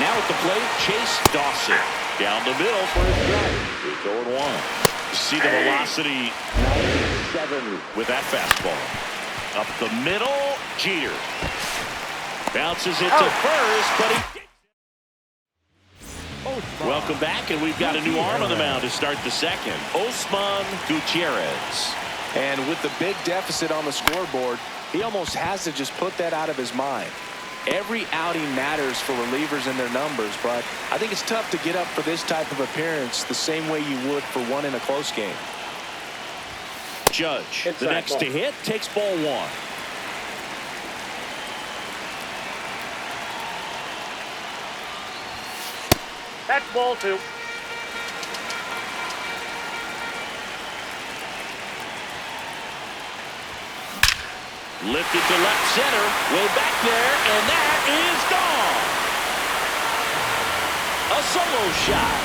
Now at the plate, Chase Dawson. Down the middle for a strike. It's 0-1. You see the velocity 97 with that fastball. Up the middle, Jeter. Bounces it to first, but he... Welcome back, and we've got a new arm on the mound to start the second. Osman Gutierrez. And with the big deficit on the scoreboard, he almost has to just put that out of his mind. Every outing matters for relievers and their numbers, but I think it's tough to get up for this type of appearance the same way you would for one in a close game. Judge, the next to hit, takes ball one. That's ball two. Lifted to left center, way back there, and that is gone. A solo shot.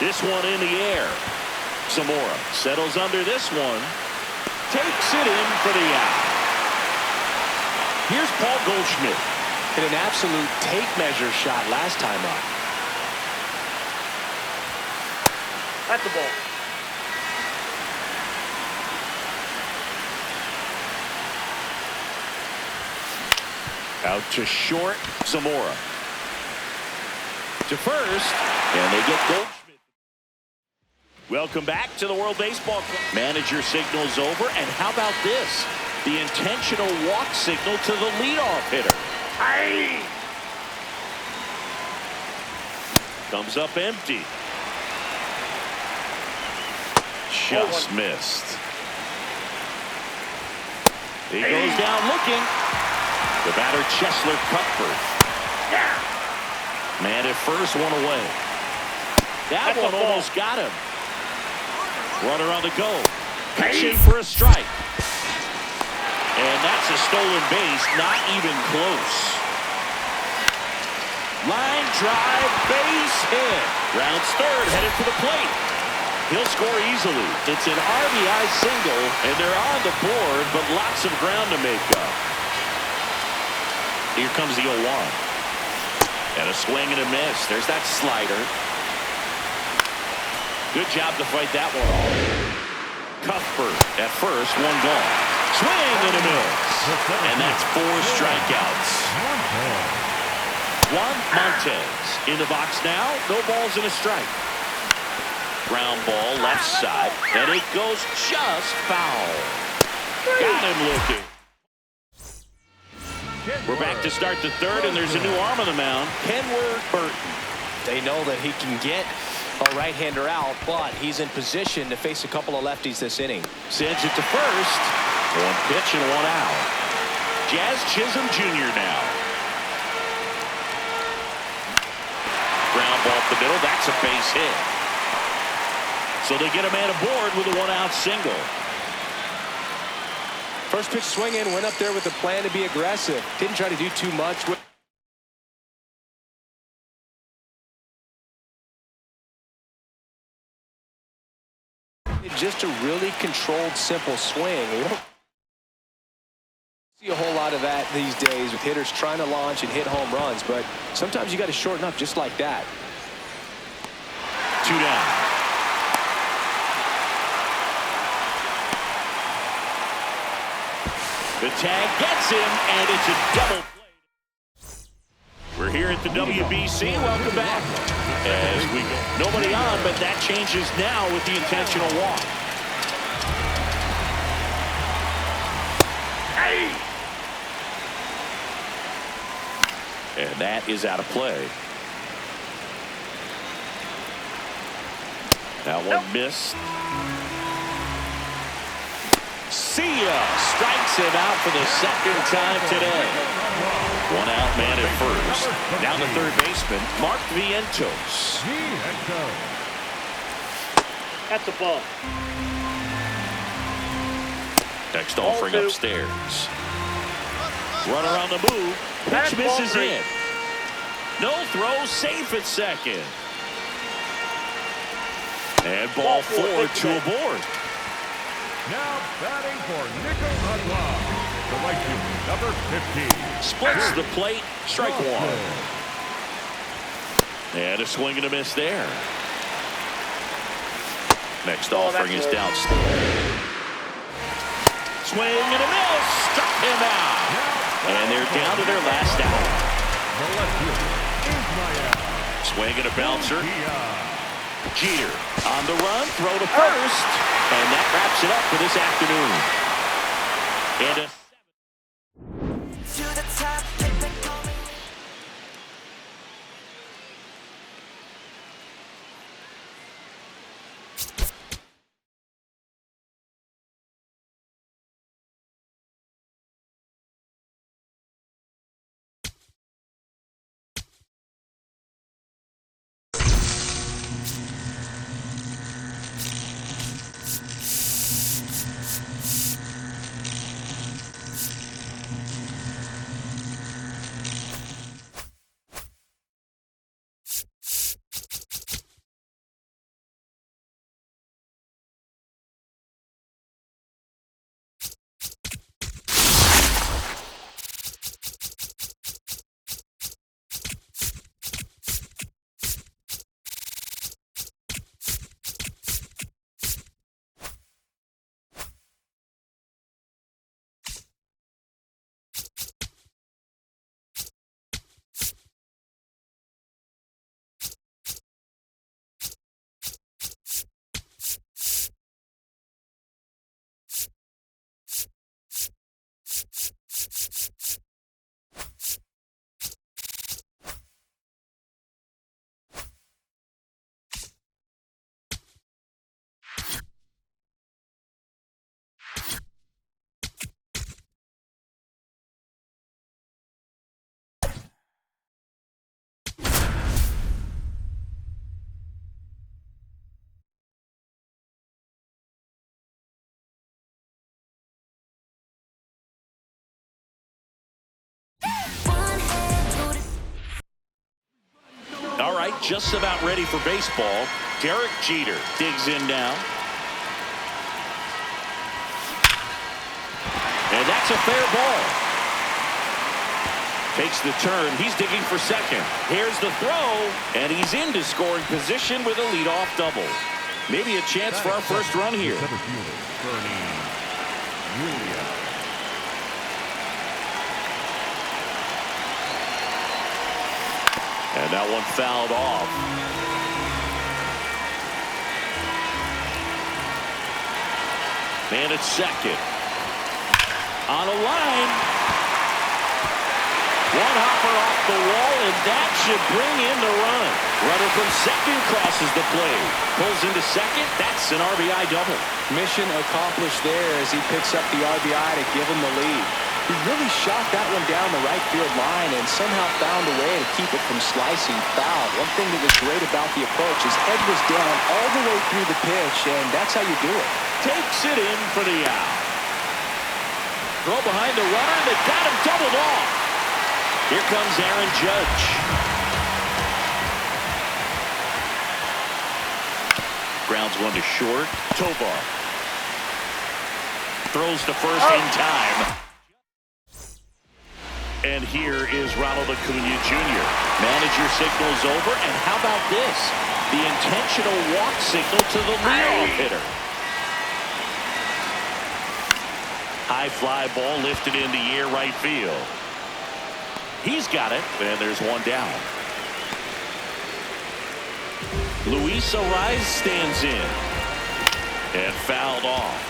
This one in the air. Zamora settles under this one. Takes it in for the out. Here's Paul Goldschmidt. Hit an absolute tape measure shot last time up. That's the ball. Out to short, Zamora. To first, and they get Goldschmidt. Welcome back to the World Baseball Club. Manager signals over, and how about this? The intentional walk signal to the leadoff hitter. Aye. Comes up empty. Just missed. He goes down looking. The batter, Chesler Cuthbert. Man at first, one away. That one almost got him. Runner on the go. Pitching for a strike. And that's a stolen base, not even close. Line drive, base hit. Rounds third, headed for the plate. He'll score easily. It's an RBI single, and they're on the board, but lots of ground to make up. Here comes the 0-1. And a swing and a miss. There's that slider. Good job to fight that one off. Cuthbert at first, one gone. Swing and a miss. And that's 4 strikeouts. Juan Montez in the box now. No balls and a strike. Ground ball left side, and it goes just foul. Got him looking. We're back to start the third, and there's a new arm on the mound. Kenworth Burton. They know that he can get a right-hander out, but he's in position to face a couple of lefties this inning. Sends it to first. One pitch and one out. Jazz Chisholm Jr. now. Ground ball up the middle. That's a base hit. So they get a man aboard with a 1-out single. First pitch swing in, went up there with a plan to be aggressive. Didn't try to do too much. Just a really controlled, simple swing. We don't see a whole lot of that these days with hitters trying to launch and hit home runs, but sometimes you got to shorten up just like that. 2 down. The tag gets him, and it's a double play. We're here at the WBC. Welcome back. As we go. Nobody on, but that changes now with the intentional walk. Hey! And that is out of play. That one missed. See ya! Strikes him out for the second time today. 1-out man at first. Down the third baseman, Mark Vientos. That's a ball. Next offering upstairs. Runner on the move. Pitch misses in. No throw, safe at second. And ball 4, 2 aboard. Now batting for Nickel Adwa, the right fielder, number 15. Splits the plate, strike one. And a swing and a miss there. Next offering is down. Swing and a miss, struck him out. And they're down to their last out. The left fielder, Ismael. Swing and a bouncer. Jeter on the run, throw to first, and that wraps it up for this afternoon. And a all right, just about ready for baseball. Derek Jeter digs in now. And that's a fair ball. Takes the turn. He's digging for second. Here's the throw, and he's into scoring position with a leadoff double. Maybe a chance for our first run here. And that one fouled off. And it's second. On a line. One hopper off the wall, and that should bring in the run. Runner from second crosses the plate. Pulls into second. That's an RBI double. Mission accomplished there as he picks up the RBI to give him the lead. He really shot that one down the right field line and somehow found a way to keep it from slicing foul. One thing that was great about the approach is head was down all the way through the pitch, and that's how you do it. Takes it in for the out. Throw behind the runner. They got him doubled off. Here comes Aaron Judge. Grounds one to short. Tovar throws to first in time. And here is Ronald Acuna Jr. Manager signals over, and how about this? The intentional walk signal to the leadoff hitter. High fly ball lifted in the air right field. He's got it, and there's one down. Luis Ariz stands in and fouled off.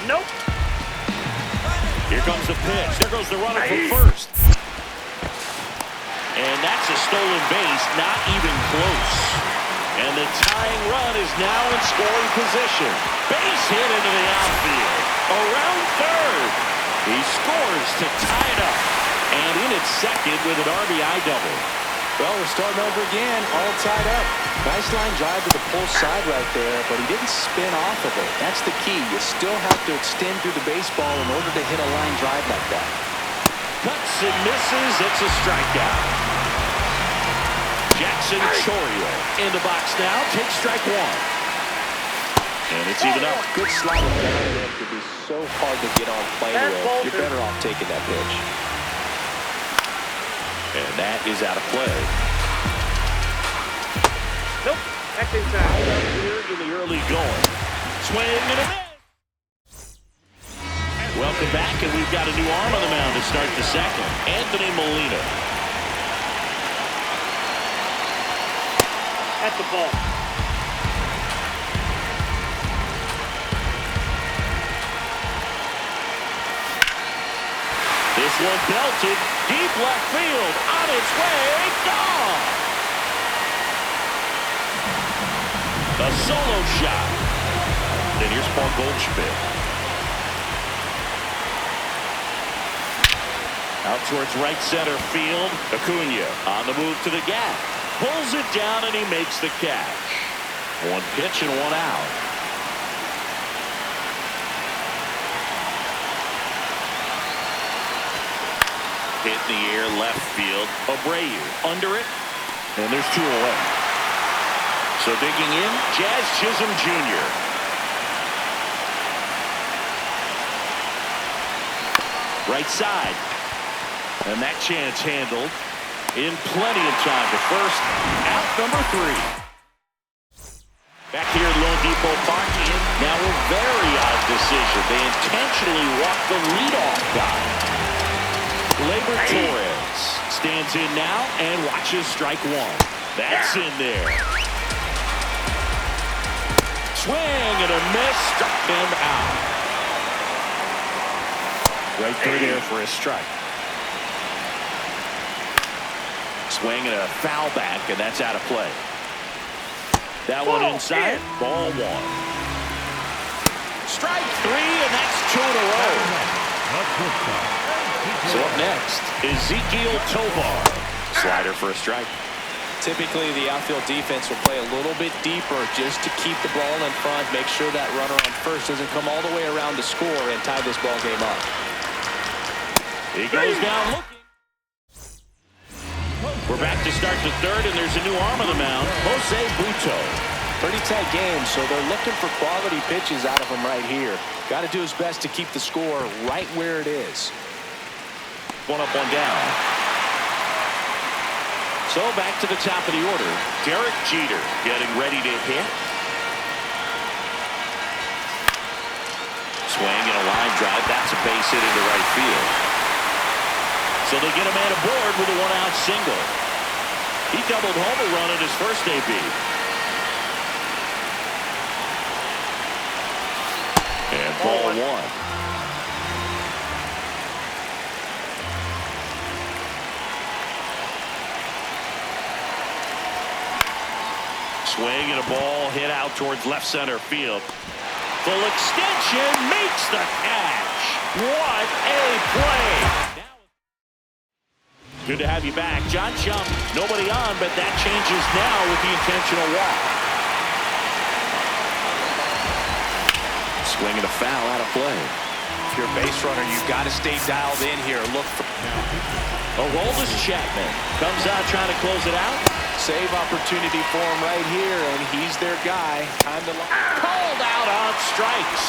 Nope. Here comes the pitch. There goes the runner from first. And that's a stolen base, not even close. And the tying run is now in scoring position. Base hit into the outfield. Around third. He scores to tie it up. And in at second with an RBI double. Well, we're starting over again, all tied up. Nice line drive to the pull side right there, but he didn't spin off of it. That's the key. You still have to extend through the baseball in order to hit a line drive like that. Cuts and misses. It's a strikeout. Jackson Chourio in the box now. Takes strike one. It's even up. Good slider down and in could be so hard to get on plane with. You're better off taking that pitch. And that is out of play. Nope. That's inside. Right up here in the early going. Swing and a miss. Welcome back, and we've got a new arm on the mound to start the second. Anthony Molina. That's the ball. This one belted deep left field. On its way, gone. A solo shot. And here's Paul Goldschmidt. Out towards right center field. Acuna on the move to the gap. Pulls it down and he makes the catch. One pitch and one out. Hit in the air left field. Abreu under it. And there's two away. So digging in, Jazz Chisholm Jr. Right side. And that chance handled in plenty of time to first. Out number 3. Back here at Lone Depot Park. Now a very odd decision. They intentionally walked the leadoff guy. Gleyber Torres stands in now and watches strike one. That's in there. Swing and a miss. Struck him out. Right through there for a strike. Swing and a foul back, and that's out of play. That one inside. Ball 1. Strike 3, and that's 2 in a row. So up next, Ezekiel Tovar. Slider for a strike. Typically, the outfield defense will play a little bit deeper just to keep the ball in front, make sure that runner on first doesn't come all the way around to score and tie this ball game up. He goes down looking. We're back to start the third, and there's a new arm on the mound, Jose Buto. Pretty tight game, so they're looking for quality pitches out of him right here. Got to do his best to keep the score right where it is. One up, one down. So back to the top of the order. Derek Jeter getting ready to hit. Swing and a line drive. That's a base hit into right field. So they get a man aboard with a one-out single. He doubled home a run in his first AB. And ball 1. Swing and a ball hit out towards left center field. Full extension makes the catch. What a play. Good to have you back. John Chump, nobody on, but that changes now with the intentional walk. Swing and a foul out of play. If you're a base runner, you've got to stay dialed in here. Look for Aroldis Chapman comes out trying to close it out. save opportunity for him right here, and he's their guy. Time to called out on strikes.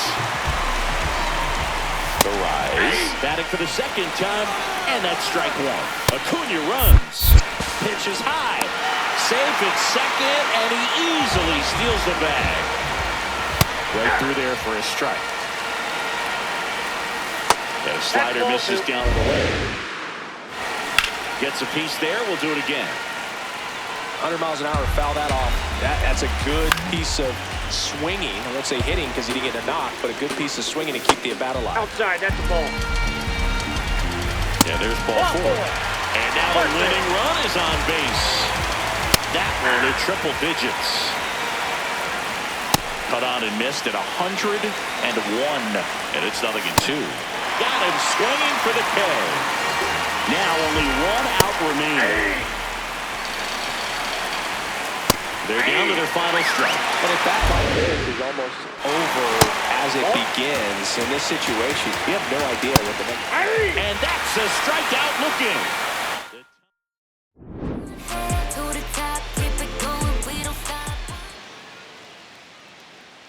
The rise. Batting for the second time, and that's strike 1. Acuna runs. Pitch is high. Safe at second, and he easily steals the bag. Right through there for a strike. The slider misses down the way. Gets a piece there. We'll do it again. 100 miles an hour, foul that off. That's a good piece of swinging. I won't say hitting because he didn't get a knock, but a good piece of swinging to keep the at-bat alive. Outside, that's the ball. Yeah, there's ball 4. And now the winning run is on base. That one in triple digits. Cut on and missed at 101. And it's 0-2. Got him swinging for the K. Now only 1 out remaining. They're down to their final strike. But a bat like this is almost over as it begins. In this situation, you have no idea what the next. And that's a strikeout looking.